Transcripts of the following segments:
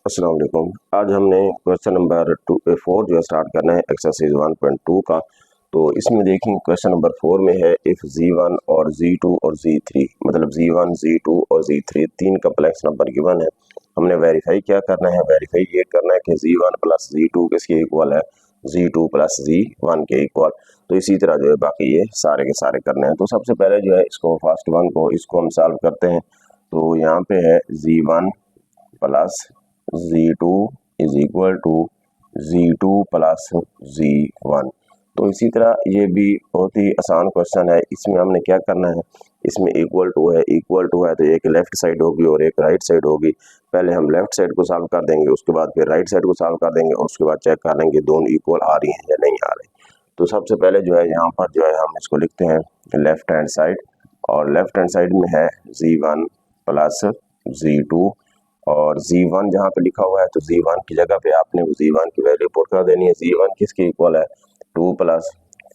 अस्सलाम वालेकुम। आज हमने क्वेश्चन नंबर 4 जो है स्टार्ट करना है एक्सरसाइज 1.2 का। तो इसमें देखें क्वेश्चन नंबर 4 में है इफ़ Z1 और Z2 और Z3 मतलब Z1 Z2 और Z3 तीन कम्प्लेक्स नंबर गिवन है। हमने वेरीफाई क्या करना है, वेरीफाई ये करना है कि Z1 प्लस Z2 किसके इक्वल है, Z2 प्लस Z1 के इक्वल। तो इसी तरह जो है बाकी ये सारे के सारे करने हैं। तो सबसे पहले जो है इसको फर्स्ट वन को इसको हम सॉल्व करते हैं। तो यहाँ पे है Z1 plus Z2 is equal to Z2 plus Z1। तो इसी तरह ये भी बहुत ही आसान क्वेश्चन है। इसमें हमने क्या करना है, इसमें इक्वल टू है तो एक लेफ्ट साइड होगी और एक राइट साइड होगी। पहले हम लेफ्ट साइड को सॉल्व कर देंगे, उसके बाद फिर राइट साइड को सॉल्व कर देंगे और उसके बाद चेक कर लेंगे दोनों इक्वल आ रही हैं या नहीं आ रही। तो सबसे पहले जो है यहाँ पर जो है हम इसको लिखते हैं लेफ्ट हैंड साइड, और लेफ्ट हैंड साइड में है Z1 प्लस Z2 और Z1 जहाँ पे लिखा हुआ है तो Z1 की जगह पे आपने Z1 की वैल्यू पुट कर देनी है। Z1 किसके इक्वल है, 2 प्लस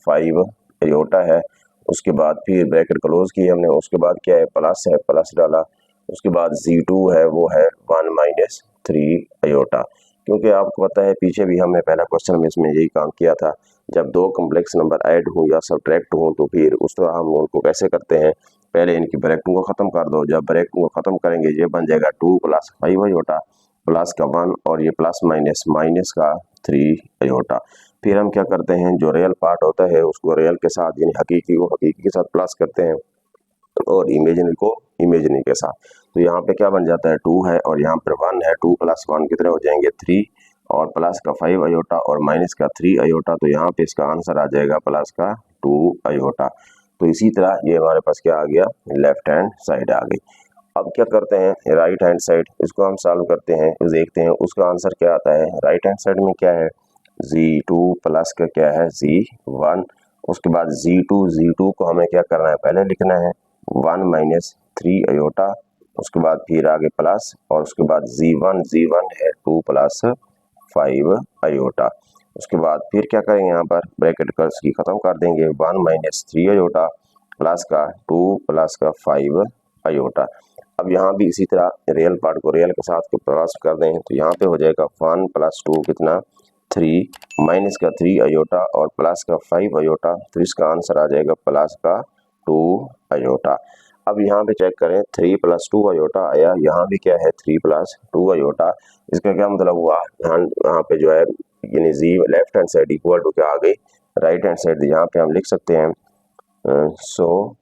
5 अयोटा है। उसके बाद फिर ब्रैकेट क्लोज की हमने, उसके बाद क्या है प्लस है, प्लस डाला। उसके बाद Z2 है वो है 1 माइनस 3 अयोटा। क्योंकि आपको पता है पीछे भी हमने पहला क्वेश्चन में इसमें यही काम किया था, जब दो कम्प्लेक्स नंबर ऐड हो या सब्ट्रैक्ट हो तो फिर उस तरह हम उनको कैसे करते हैं, पहले इनकी ब्रैकेट को खत्म कर दो। जब ब्रैकेट को खत्म करेंगे ये बन जाएगा 2 प्लस 5 अयोटा प्लस का 1 और ये प्लस माइनस माइनस का 3 अयोटा। फिर हम क्या करते हैं, जो रियल पार्ट होता है उसको रियल के साथ यानी हकीकी को हकीकी के साथ प्लस करते हैं और इमेजिनरी को इमेजिनरी के साथ। तो यहाँ पे क्या बन जाता है 2 है और यहाँ पर 1 है, 2 प्लस 1 कितने हो जाएंगे 3 और प्लस का 5 अयोटा और माइनस का 3 अयोटा। तो यहाँ पे इसका आंसर आ जाएगा प्लस का 2 अयोटा। तो इसी तरह ये हमारे पास क्या आ गया, लेफ्ट हैंड साइड आ गई। अब क्या करते हैं राइट हैंड साइड, इसको हम सॉल्व करते हैं, देखते हैं उसका आंसर क्या आता है। राइट हैंड साइड में क्या है, Z2 प्लस का क्या है Z1। उसके बाद Z2 को हमें क्या करना है, पहले लिखना है 1 माइनस 3 अयोटा, उसके बाद फिर आगे प्लस और उसके बाद Z1 है 2 प्लस 5 अयोटा। उसके बाद फिर क्या करेंगे, यहाँ पर ब्रैकेट कर्स की खत्म कर देंगे, 1 माइनस 3 अयोटा प्लस का 2 प्लस का 5 अयोटा। अब यहाँ भी इसी तरह रियल पार्ट को रियल के साथ को प्लस कर दें तो यहाँ पे हो जाएगा 1 प्लस 2 कितना 3 माइनस का 3 अयोटा और प्लस का 5 अयोटा। तो इसका आंसर आ जाएगा प्लस का 2 अयोटा। अब यहाँ पे चेक करें 3 प्लस 2 अयोटा आया, यहाँ भी क्या है 3 प्लस 2 अयोटा। इसका क्या मतलब हुआ, यहाँ पे जो है यानी जी left hand side equal to क्या आ गई, राइट हैंड साइड। यहाँ पे हम लिख सकते हैं so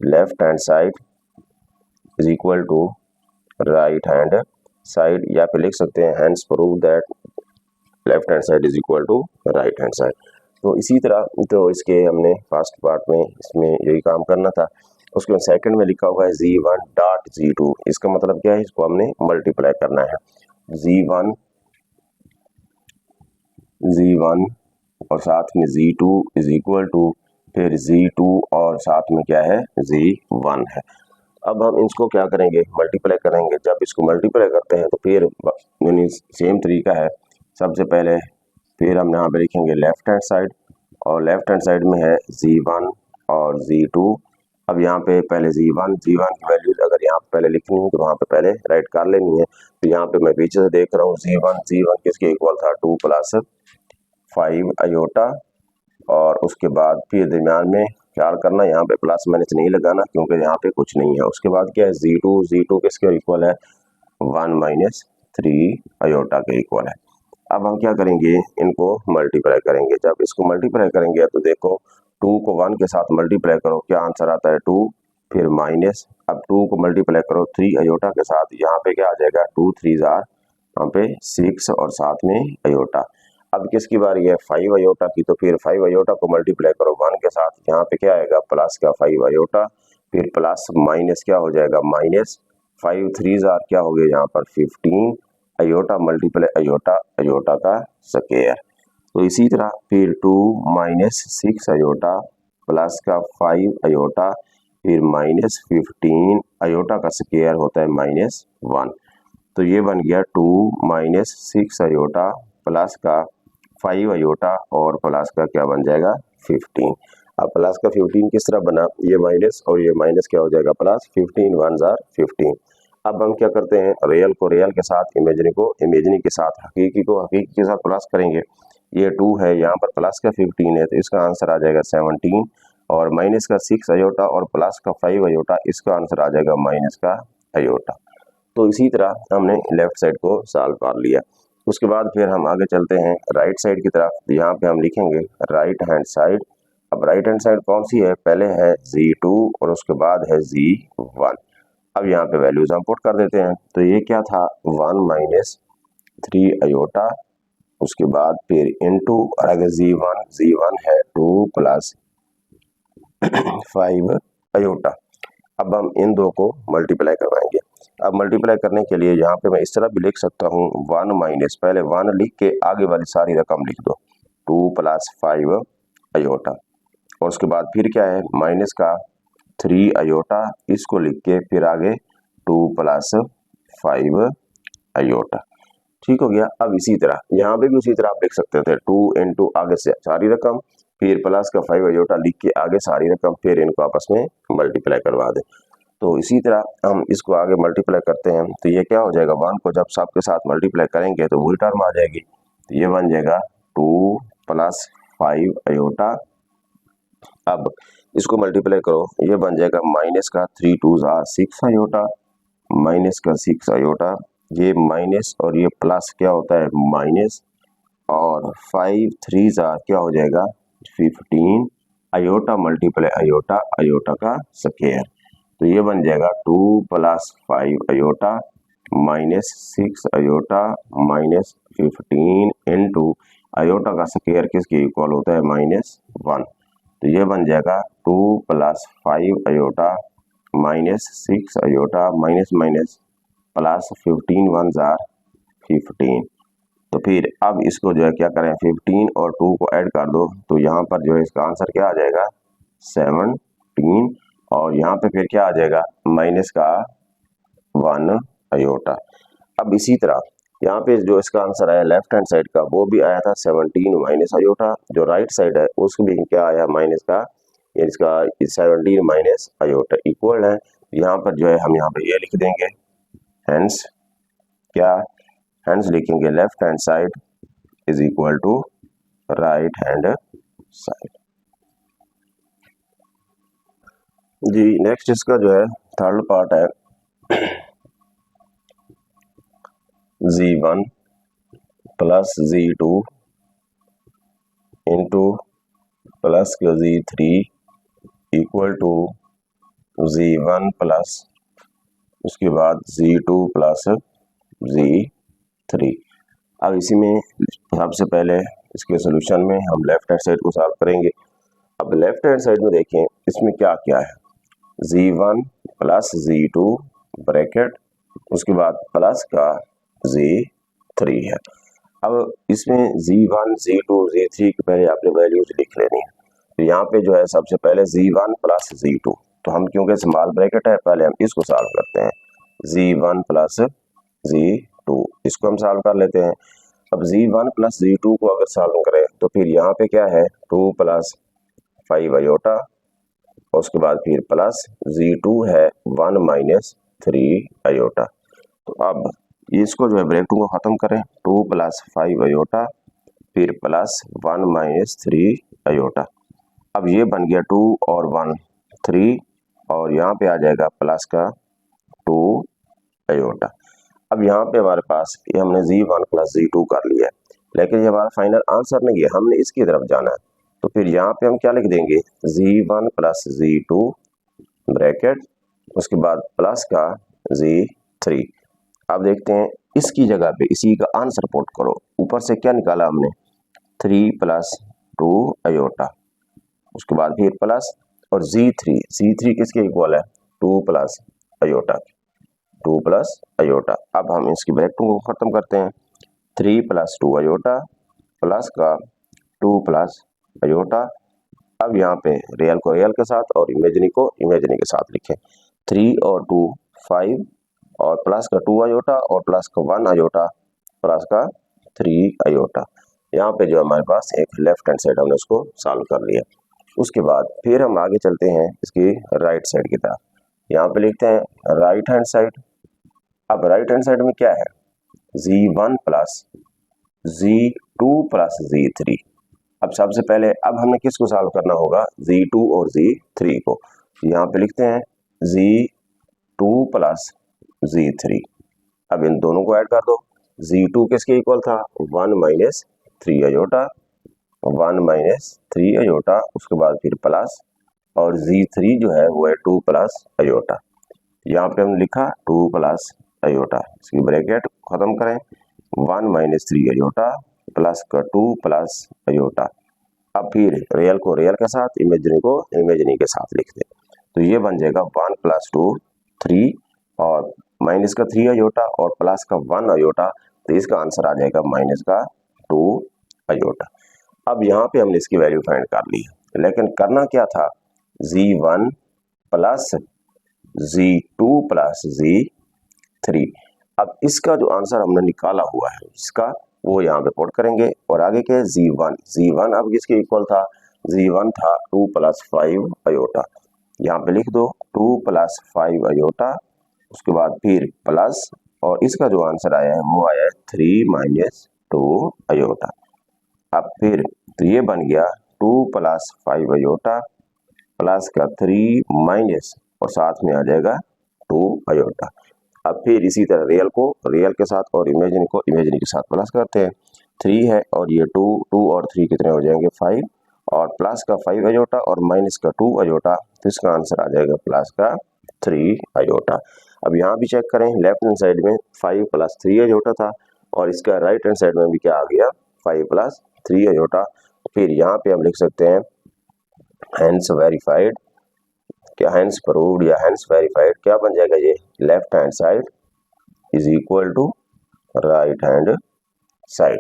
left hand side is equal to right hand side, या फिर लिख सकते हैं hence prove that left hand side is equal to right hand side. तो इसी तरह तो इसके हमने फर्स्ट पार्ट में इसमें यही काम करना था। उसके सेकंड में लिखा हुआ है Z1 डॉट Z2, इसका मतलब क्या है, इसको हमने मल्टीप्लाई करना है। Z1 और साथ में Z2 इज इक्वल टू फिर Z2 और साथ में क्या है Z1 है। अब हम इसको क्या करेंगे, मल्टीप्लाई करेंगे। जब इसको मल्टीप्लाई करते हैं तो फिर यानी सेम तरीका है। सबसे पहले फिर हम यहाँ पे लिखेंगे लेफ्ट हैंड साइड और लेफ्ट हैंड साइड में है Z1 और Z2। अब यहाँ पे पहले Z1 की वैल्यूज अगर यहाँ पे पहले लिखनी है तो वहाँ पे पहले राइट कर लेनी है। तो यहाँ पे मैं पीछे से देख रहा हूँ Z1 किसके इक्वल था 2 प्लस 5 अयोटा और उसके बाद फिर दरमियान में ख्याल करना यहाँ पे प्लस माइनस नहीं लगाना क्योंकि यहाँ पे कुछ नहीं है। उसके बाद क्या है Z2 किसके इक्वल है 1 माइनस 3 अयोटा के इक्वल है। अब हम क्या करेंगे, इनको मल्टीप्लाई करेंगे। जब इसको मल्टीप्लाई करेंगे तो देखो 2 को 1 के साथ मल्टीप्लाई करो, क्या आंसर आता है 2 फिर माइनस। अब 2 को मल्टीप्लाई करो 3 अयोटा के साथ, यहाँ पे क्या आ जाएगा 2 3 जार यहाँ पे 6 और साथ में अयोटा। अब किसकी बारी है 5 अयोटा की, तो फिर 5 अयोटा को मल्टीप्लाई करो 1 के साथ, यहाँ पे क्या आएगा प्लस का 5 अयोटा फिर प्लस माइनस क्या हो जाएगा माइनस 5 3 जार क्या हो गया यहाँ पर 15 अयोटा मल्टीप्लाई अयोटा का स्क्वायर। तो इसी तरह फिर 2 माइनस 6 अयोटा प्लस का 5 अयोटा फिर माइनस 15 अयोटा का स्क्वायर होता है -1। तो ये बन गया 2 माइनस 6 अयोटा प्लस का 5 अयोटा और प्लस का क्या बन जाएगा 15। अब प्लस का 15 किस तरह बना, ये माइनस और ये माइनस क्या हो जाएगा प्लस, 15 1 जार 15। अब हम क्या करते हैं, रियल को रियल के साथ, इमेजिनी को इमेजिनी के साथ, हकीकी को हकीकी के साथ प्लस करेंगे। ये 2 है, यहाँ पर प्लस का 15 है, तो इसका आंसर आ जाएगा 17, और माइनस का 6 अयोटा और प्लस का 5 अयोटा, इसका आंसर आ जाएगा माइनस का अयोटा। तो इसी तरह हमने लेफ्ट साइड को सॉल्व कर लिया। उसके बाद फिर हम आगे चलते हैं राइट साइड की तरफ। यहाँ पे हम लिखेंगे राइट हैंड साइड। अब राइट हैंड साइड कौन सी है, पहले है Z2 और उसके बाद है Z1। अब यहाँ पे वैल्यूज हम पुट कर देते हैं। तो ये क्या था, 1 माइनस 3 अयोटा, उसके बाद फिर इनटू आगे Z1 है 2 प्लस 5 अयोटा। अब हम इन दो को मल्टीप्लाई करवाएंगे। अब मल्टीप्लाई करने के लिए यहाँ पे मैं इस तरह भी लिख सकता हूँ, 1 माइनस, पहले 1 लिख के आगे वाली सारी रकम लिख दो, 2 प्लस 5 अयोटा, और उसके बाद फिर क्या है, माइनस का 3 अयोटा, इसको लिख के फिर आगे 2 प्लस 5 अयोटा। ठीक हो गया। अब इसी तरह यहाँ पे भी उसी तरह आप लिख सकते थे, 2 इंटू आगे से सारी रकम, फिर प्लस का 5 अयोटा लिख के आगे सारी रकम, फिर इनको आपस में मल्टीप्लाई करवा दें। तो इसी तरह हम इसको आगे मल्टीप्लाई करते हैं, तो ये क्या हो जाएगा, 1 को जब सब के साथ मल्टीप्लाई करेंगे तो वही टर्म आ जाएगी। तो ये बन जाएगा 2 प्लस 5 अयोटा। अब इसको मल्टीप्लाई करो, ये बन जाएगा माइनस का 3 2 6 अयोटा, माइनस का 6 अयोटा, ये माइनस और ये प्लस क्या होता है माइनस, और 5 3 क्या हो जाएगा 15 अयोटा मल्टीप्लाई अयोटा, अयोटा का स्क्वायर। तो ये बन जाएगा 2 plus 5 iota minus 6 iota minus 15 into iota का स्क्वायर किसके इक्वल होता है -1। तो ये बन जाएगा 2 plus 5 iota minus 6 iota minus minus plus 15 1 15। तो फिर अब इसको जो है क्या करें, 15 और 2 को ऐड कर दो, तो यहाँ पर जो है इसका आंसर क्या आ जाएगा 17, और यहाँ पे फिर क्या आ जाएगा माइनस का 1 अयोटा। अब इसी तरह यहाँ पे जो इसका आंसर आया लेफ्ट हैंड साइड का, वो भी आया था 17 माइनस अयोटा, जो राइट साइड है उसको भी क्या आया माइनस का, इसका 17 माइनस अयोटा इक्वल है। यहाँ पर जो है हम यहाँ पे ये लिख देंगे, हेंस क्या, हेंस लिखेंगे left hand side is equal to right hand side. जी नेक्स्ट इसका जो है थर्ड पार्ट है Z1 plus Z2 into plus का Z3 equal to Z1 plus उसके बाद Z2 प्लस Z3। अब इसी में सबसे पहले इसके सोल्यूशन में हम लेफ्ट हैंड साइड को सॉल्व करेंगे। अब लेफ्ट हैंड साइड में देखें इसमें क्या क्या है, Z1 प्लस Z2 ब्रैकेट, उसके बाद प्लस का Z3 है। अब इसमें Z1 Z2 Z3 के पहले आपने वैल्यूज लिख लेनी है। तो यहाँ पे जो है सबसे पहले Z1 प्लस Z2, तो हम क्योंकि स्मॉल ब्रैकेट है पहले हम इसको सॉल्व करते हैं, Z1 प्लस Z2 इसको हम सॉल्व कर लेते हैं। अब Z1 प्लस Z2 को अगर सॉल्व करें तो फिर यहाँ पे क्या है 2 प्लस 5 अयोटा, और उसके बाद फिर प्लस Z2 है 1 माइनस 3 अयोटा। तो अब इसको जो है ब्रैकेट को ख़त्म करें, 2 प्लस 5 अयोटा फिर प्लस 1 माइनस 3 अयोटा। अब ये बन गया 2 और 1 3, और यहाँ पे आ जाएगा प्लस का 2 अयोटा। अब यहाँ पे हमारे पास ये हमने Z1 प्लस Z2 कर लिया है, लेकिन ये हमारा फाइनल आंसर नहीं है, हमने इसकी तरफ जाना है। तो फिर यहाँ पे हम क्या लिख देंगे, Z1 प्लस Z2 ब्रैकेट, उसके बाद प्लस का Z3। अब देखते हैं इसकी जगह पे इसी का आंसर पुट करो, ऊपर से क्या निकाला हमने 3 प्लस 2 अयोटा, उसके बाद फिर प्लस और Z3 किसके इक्वल है 2 प्लस अयोटा, 2 प्लस अयोटा। अब हम इसकी ब्रैकेटों को खत्म करते हैं, 3 प्लस 2 अयोटा प्लस का 2 प्लस अयोटा। अब यहाँ पे रियल को रियल के साथ और इमेजिनी को इमेजिनी के साथ लिखें, 3 और 2 5, और प्लस का 2 अयोटा और प्लस का 1 अयोटा प्लस का 3 अयोटा। यहाँ पे जो हमारे पास एक लेफ्ट हैंड साइड हमने उसको सॉल्व कर लिया। उसके बाद फिर हम आगे चलते हैं इसकी राइट साइड की तरफ। यहाँ पे लिखते हैं राइट हैंड साइड अब राइट हैंड साइड में क्या है, z1 plus z2 plus z3। अब सबसे पहले अब हमें किसको सॉल्व करना होगा, z2 और z3 को। यहाँ पे लिखते हैं z2 प्लस z3। अब इन दोनों को ऐड कर दो। z2 किसके इक्वल था, 1 माइनस 3 अयोटा, 1 माइनस 3 अयोटा, उसके बाद फिर प्लस, और z3 जो है वो है 2 प्लस अयोटा। यहाँ पे हमने लिखा 2 प्लस अयोटा, इसकी ब्रैकेट खत्म करें, 1 माइनस 3 अयोटा प्लस का 2 प्लस अयोटा। अब फिर रियल को रियल के साथ, इमेजिनरी को इमेजिनरी के साथ लिखते हैं, तो ये बन जाएगा 1 प्लस 2 3 और माइनस का 3 अयोटा और प्लस का 1 अयोटा, तो इसका आंसर आ जाएगा माइनस का 2 अयोटा। अब यहाँ पे हमने इसकी वैल्यू फाइंड कर ली, लेकिन करना क्या था, z1 plus z2 plus z3। अब इसका जो आंसर हमने निकाला हुआ है इसका, वो यहाँ पे पुट करेंगे, और आगे क्या है z1 अब किसके इक्वल था, z1 था 2 प्लस 5 अयोटा, यहाँ पे लिख दो 2 प्लस 5 अयोटा, उसके बाद फिर प्लस, और इसका जो आंसर आया है वो आया है 3 माइनस 2 अयोटा। अब फिर तो ये बन गया 2 प्लस 5 अयोटा प्लस का 3 माइनस, और साथ में आ जाएगा 2 अयोटा। अब फिर इसी तरह रियल को रियल के साथ और इमेजिनरी को इमेजिनरी के साथ प्लस करते हैं, 3 है और ये 2 और 3 कितने हो जाएंगे 5, और प्लस का 5 अयोटा और माइनस का 2 अयोटा, तो इसका आंसर आ जाएगा प्लस का 3 अयोटा। अब यहाँ भी चेक करें, लेफ्ट हैंड साइड में 5 प्लस 3 अयोटा था, और इसका राइट हैंड साइड में भी क्या आ गया, 5 प्लस 3 अयोटा। फिर यहाँ पे हम लिख सकते हैं हैंस वेरीफाइड, क्या हैंस प्रूव्ड या हैंस वेरीफाइड, क्या बन जाएगा ये, left hand side is equal to right hand side.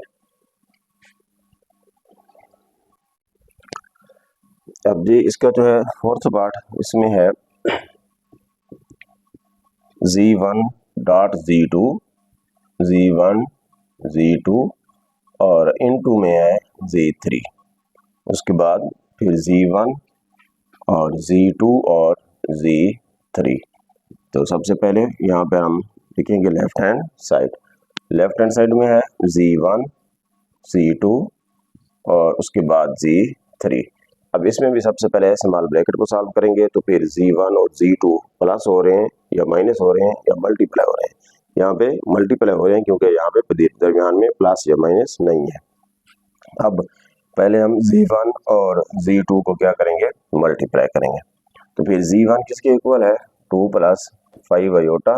अब जी इसका जो है फोर्थ पार्ट, इसमें है z1 डॉट z2 और इनटू में है z3, उसके बाद फिर z1 और z2 और z3। तो सबसे पहले यहाँ पे हम लिखेंगे लेफ्ट हैंड साइड में है z1 z2 और उसके बाद z3। अब इसमें भी सबसे पहले स्मॉल ब्रैकेट को सॉल्व करेंगे, तो फिर z1 और z2 प्लस हो रहे हैं या माइनस हो रहे हैं या मल्टीप्लाई हो रहे हैं, यहाँ पे मल्टीप्लाई हो रहे हैं क्योंकि यहाँ पे दरमियान में प्लस या माइनस नहीं है। अब पहले हम z1 और z2 को क्या करेंगे, मल्टीप्लाई करेंगे, तो फिर z1 किसके इक्वल है, 2 प्लस 5 अयोटा,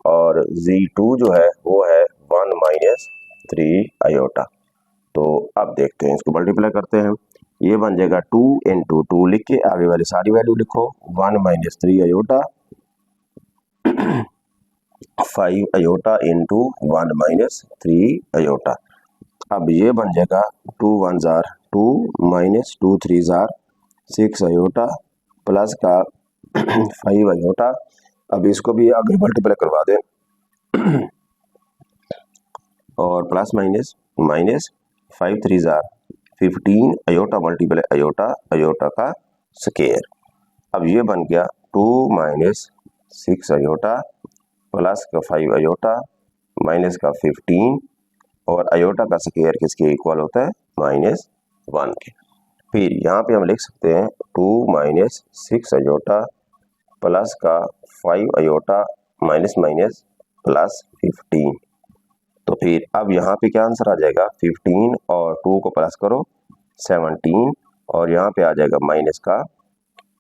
और z2 जो है वो है 1 माइनस 3 अयोटा। तो अब देखते हैं, इसको मल्टीप्लाई करते हैं, ये बन जाएगा 2 इंटू 2 लिख के आगे वाली सारी वैल्यू लिखो, 1 minus 3 iota 5 iota into 1 minus 3 iota. अब ये बन जाएगा 2 1 जार 2 माइनस 2 3 जार 6 अयोटा प्लस का 5 अयोटा। अब इसको भी आगे मल्टीप्लाई करवा दें और प्लस माइनस माइनस 5 3 जार 15 अयोटा मल्टीप्लाई अयोटा का स्क्वायर। अब ये बन गया 2 माइनस 6 अयोटा प्लस का 5 अयोटा माइनस का 15, और अयोटा का स्क्वायर किसके इक्वल होता है, -1 के। फिर यहाँ पे हम लिख सकते हैं 2 माइनस 6 अयोटा प्लस का 5 अयोटा माइनस माइनस प्लस 15। तो फिर अब यहाँ पे क्या आंसर आ जाएगा, 15 और 2 को प्लस करो 17, और यहाँ पे आ जाएगा माइनस का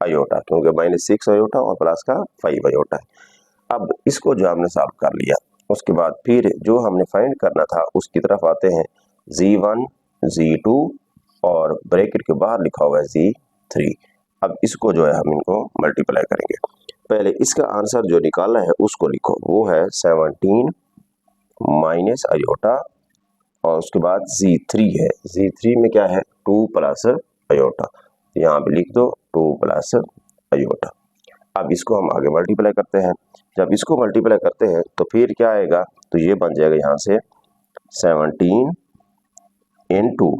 अयोटा, क्योंकि -6 अयोटा और प्लस का 5 अयोटा है। अब इसको जो हमने सॉल्व कर लिया, उसके बाद फिर जो हमने फाइंड करना था उसकी तरफ आते हैं, z1 z2 और ब्रैकेट के बाहर लिखा हुआ है z3। अब इसको जो है हम इनको मल्टीप्लाई करेंगे। पहले इसका आंसर जो निकालना है उसको लिखो, वो है 17 माइनस अयोटा, और उसके बाद z3 है, z3 में क्या है 2 प्लस अयोटा, यहाँ पे लिख दो 2 प्लस अयोटा। अब इसको हम आगे मल्टीप्लाई करते हैं, जब इसको मल्टीप्लाई करते हैं तो फिर क्या आएगा, तो ये बन जाएगा यहाँ से 17 इंटू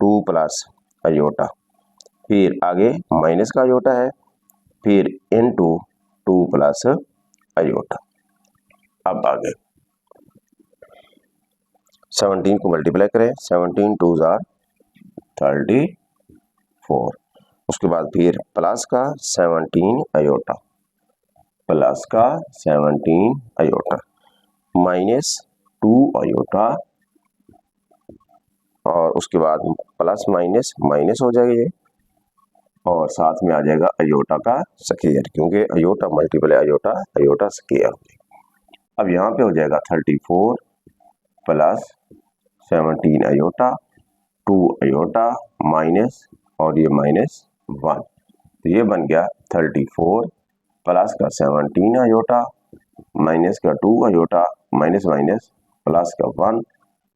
2 प्लस अयोटा, फिर आगे माइनस का अयोटा है, फिर इंटू 2 प्लस अयोटा। अब आगे 17 को मल्टीप्लाई करें, 17 2 जार 34, उसके बाद फिर प्लस का 17 अयोटा, प्लस का 17 अयोटा माइनस 2 अयोटा, और उसके बाद प्लस माइनस माइनस हो जाएगा ये, और साथ में आ जाएगा अयोटा का स्क्वायर, क्योंकि iota multiply iota, iota square. अब यहाँ पे हो जाएगा 34 प्लस 17 अयोटा, 2 अयोटा माइनस, और ये माइनस 1, तो ये बन गया 34 प्लस का 17 अयोटा माइनस का 2 अयोटा माइनस माइनस प्लस का 1।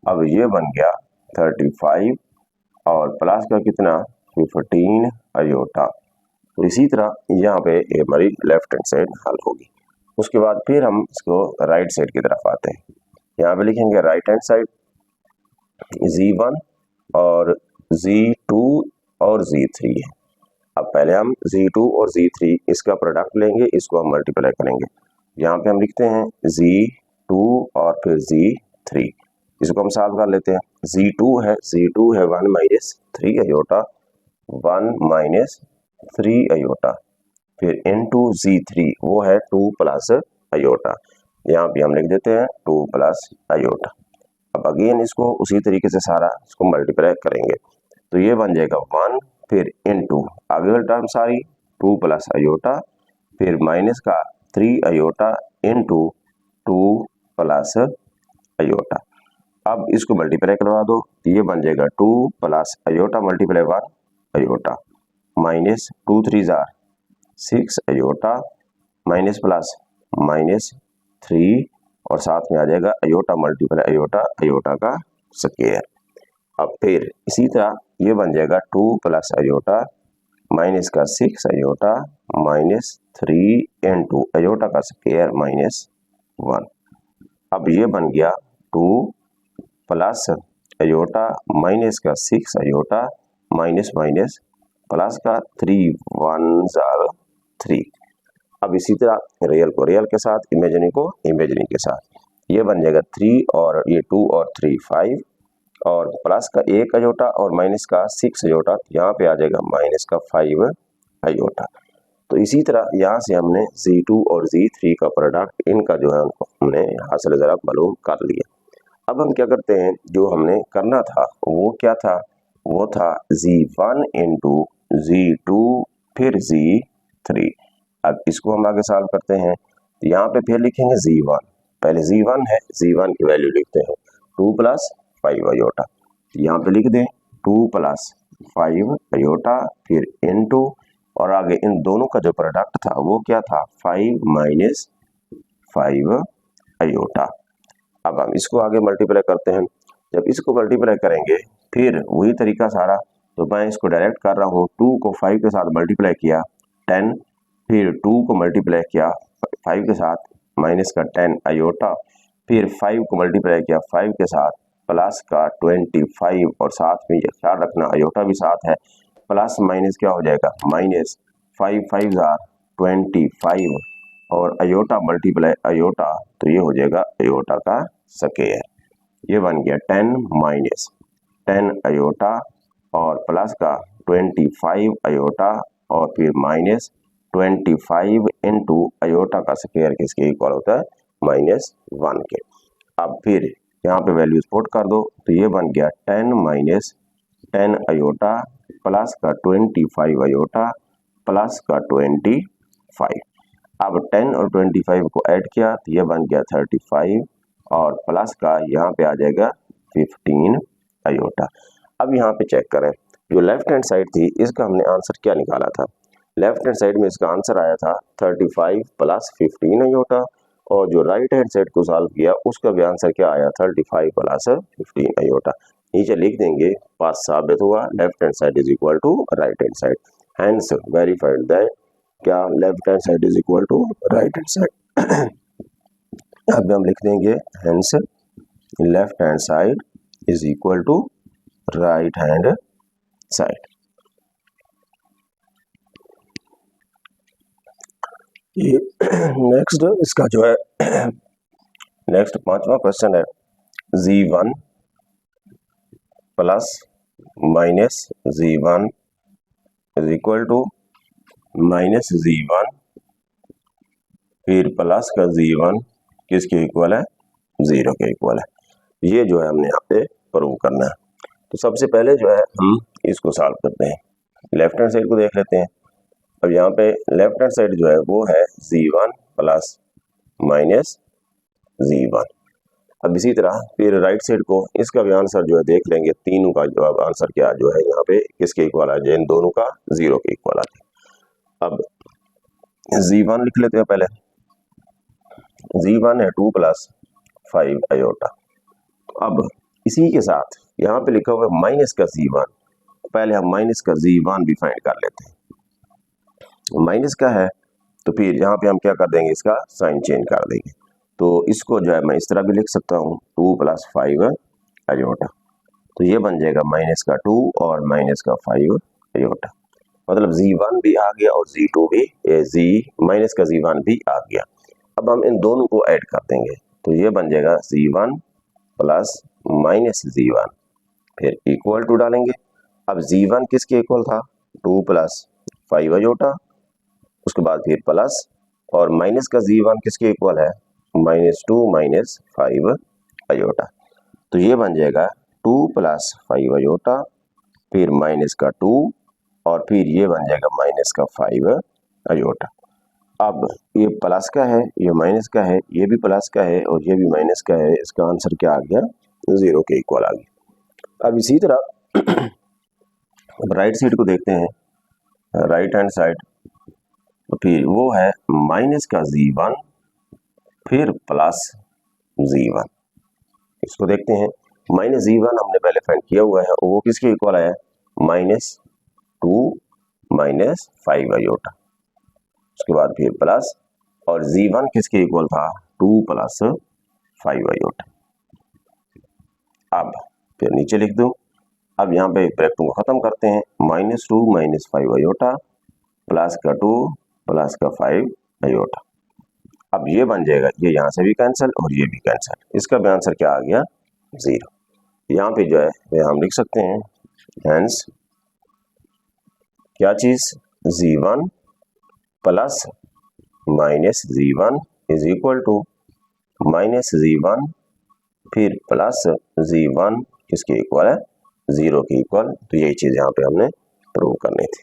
अब ये बन गया 35 और प्लस का कितना 15 अयोटा। तो इसी तरह यहाँ पे हमारी लेफ्ट हैंड साइड हल होगी। उसके बाद फिर हम इसको राइट साइड की तरफ आते हैं। यहाँ पे लिखेंगे राइट हैंड साइड Z1 और Z2 और Z3 है। अब पहले हम Z2 और Z3 इसका प्रोडक्ट लेंगे, इसको हम मल्टीप्लाई करेंगे। यहाँ पे हम लिखते हैं Z2 और फिर Z3, इसको हम सॉल्व कर लेते हैं। Z2 है 1 माइनस 3 अयोटा, 1 माइनस 3 अयोटा, फिर इनटू Z3 वो है 2 प्लस अयोटा, यहाँ पे हम लिख देते हैं 2 प्लस अयोटा। अब अगेन इसको उसी तरीके से सारा इसको मल्टीप्लाई करेंगे, तो ये बन जाएगा 1 फिर इनटू आगे वाली टर्म सारी 2 प्लस अयोटा, फिर माइनस का 3 अयोटा इनटू 2 प्लस अयोटा। अब इसको मल्टीप्लाई करवा दो, तो ये बन जाएगा 2 plus iota multiply 1 iota minus 2 3 जार 6 अयोटा माइनस प्लस माइनस 3, और साथ में आ जाएगा अयोटा मल्टीप्लाई अयोटा, अयोटा का स्क्वायर। अब फिर इसी तरह ये बन जाएगा 2 प्लस अयोटा माइनस का 6 अयोटा माइनस 3 इनटू अयोटा का स्क्वायर माइनस 1। अब ये बन गया 2 प्लस अयोटा माइनस का 6 अयोटा माइनस माइनस प्लस का 3 1 जार 3। अब इसी तरह रियल को रियल के साथ, इमेजिनरी को इमेजिनरी के साथ, ये बन जाएगा 3 और ये 2 और 3 5, और प्लस का 1 अयोटा और माइनस का 6 अयोटा, यहाँ पे आ जाएगा माइनस का 5 अयोटा। तो इसी तरह यहाँ से हमने Z2 और Z3 का प्रोडक्ट इनका जो है हमने यहाँ से ज़रा मालूम कर लिया। अब हम क्या करते हैं, जो हमने करना था वो क्या था, वो था Z1 इंटू Z2 फिर Z3। अब इसको हम आगे सॉल्व करते हैं, तो यहाँ पे फिर लिखेंगे Z1, पहले Z1 है, Z1 की वैल्यू लिखते हैं 2 प्लस 5 अयोटा, यहाँ पे लिख दें 2 प्लस 5 अयोटा, फिर इनटू, और आगे इन दोनों का जो प्रोडक्ट था वो क्या था 5 माइनस 5 अयोटा। अब हम इसको आगे मल्टीप्लाई करते हैं। जब इसको मल्टीप्लाई करेंगे फिर वही तरीका सारा, तो मैं इसको डायरेक्ट कर रहा हूँ, 2 को 5 के साथ मल्टीप्लाई किया 10, फिर 2 को मल्टीप्लाई किया 5 के साथ माइनस का 10 अयोटा, फिर 5 को मल्टीप्लाई किया 5 के साथ प्लस का 25, और साथ में ये ख्याल रखना अयोटा भी साथ है, प्लस माइनस क्या हो जाएगा माइनस 5 5 जार 25, और अयोटा मल्टीप्लाई अयोटा, तो ये हो जाएगा अयोटा का स्क्वायर। ये बन गया 10 माइनस 10 अयोटा और प्लस का 25 अयोटा, और फिर माइनस 25 इंटू अयोटा का स्क्वायर किसके इक्वल होता है -1 के। अब फिर यहाँ पे वैल्यूज पुट कर दो, तो ये बन गया 10 माइनस 10 अयोटा प्लस का 25 अयोटा प्लस का 25। अब 10 और 25 को ऐड किया तो ये बन गया 35, और प्लस का यहाँ पे आ जाएगा 15 अयोटा। अब यहाँ पे चेक करें, जो लेफ्ट हैंड साइड थी इसका हमने आंसर क्या निकाला था। लेफ्ट हैंड साइड में इसका आंसर आया था 35 प्लस 15 अयोटा, और जो राइट हैंड साइड को सॉल्व किया उसका भी आंसर क्या आया 35 प्लस 15 अयोटा। नीचे लिख देंगे, पास साबित हुआ left hand side is equal to right hand side, hence verified that क्या left hand side is equal to right hand side. अब हम लिख देंगे hence left hand side is equal to right hand side. ये next इसका जो है next पांचवा क्वेश्चन है z1 plus minus z1 is equal to minus z1 फिर प्लस का z1 किसके इक्वल है, 0 के इक्वल है। ये जो है हमने यहाँ पे प्रूव करना है। तो सबसे पहले जो है हम इसको सॉल्व करते हैं। लेफ्ट हैंड साइड को देख लेते हैं। अब यहाँ पे लेफ्ट हैंड साइड जो है वो है z1 प्लस माइनस z1। अब इसी तरह फिर राइट साइड को इसका भी आंसर जो है देख लेंगे, तीनों का जवाब आंसर क्या जो है यहाँ पे किसके इक्वल आ जाए, इन दोनों का 0 के इक्वल आ जाए। अब z1 लिख लेते हैं पहले। z1 है 2 प्लस 5 आयोटा। अब इसी के साथ यहाँ पे लिखा हुआ है माइनस का z1। पहले हम माइनस का z1 भी फाइंड कर लेते हैं। माइनस का है तो फिर यहाँ पे हम क्या कर देंगे, इसका साइन चेंज कर देंगे। तो इसको जो है मैं इस तरह भी लिख सकता हूँ 2 प्लस 5 आयोटा। तो ये बन जाएगा माइनस का 2 और माइनस का 5 आयोटा। मतलब z1 भी आ गया और z2 भी माइनस का z1 भी आ गया। अब हम इन दोनों को ऐड कर देंगे तो ये बन जाएगा z1 प्लस माइनस z1 फिर इक्वल टू डालेंगे। अब z1 किसके इक्वल था, 2 प्लस 5 आयोटा। उसके बाद फिर प्लस और माइनस का z1 किसके इक्वल है, -2 माइनस 5 आयोटा। तो ये बन जाएगा 2 प्लस 5 आयोटा फिर माइनस का 2 और फिर ये बन जाएगा माइनस का 5 आयोटा। अब ये प्लस का है, ये माइनस का है, ये भी प्लस का है और ये भी माइनस का है। इसका आंसर क्या आ गया, 0 के इक्वल आ गया। अब इसी तरह राइट साइड को देखते हैं, राइट हैंड साइड। तो फिर वो है माइनस का z1 फिर प्लस z1। इसको देखते हैं। माइनस z1 हमने पहले फाइंड किया हुआ है और वो किसके इक्वल है, -2 माइनस 5 आयोटा। उसके बाद फिर प्लस और z1 किसके इक्वल था, 2 प्लस 5 आयोटा। अब फिर नीचे लिख दो। अब यहाँ पे ब्रैकेटों को खत्म करते हैं। -2 माइनस 5 आयोटा प्लस का 2 प्लस का 5 आयोटा। अब ये बन जाएगा, ये यहाँ से भी कैंसिल और ये भी कैंसिल। इसका भी आंसर क्या आ गया, 0। यहाँ पे जो है हम लिख सकते हैं हेंस क्या चीज, z1 plus minus z1 is equal to minus z1 फिर प्लस z1 किसके इक्वल है, 0 के इक्वल। तो यही चीज यहाँ पे हमने प्रूव करनी थी।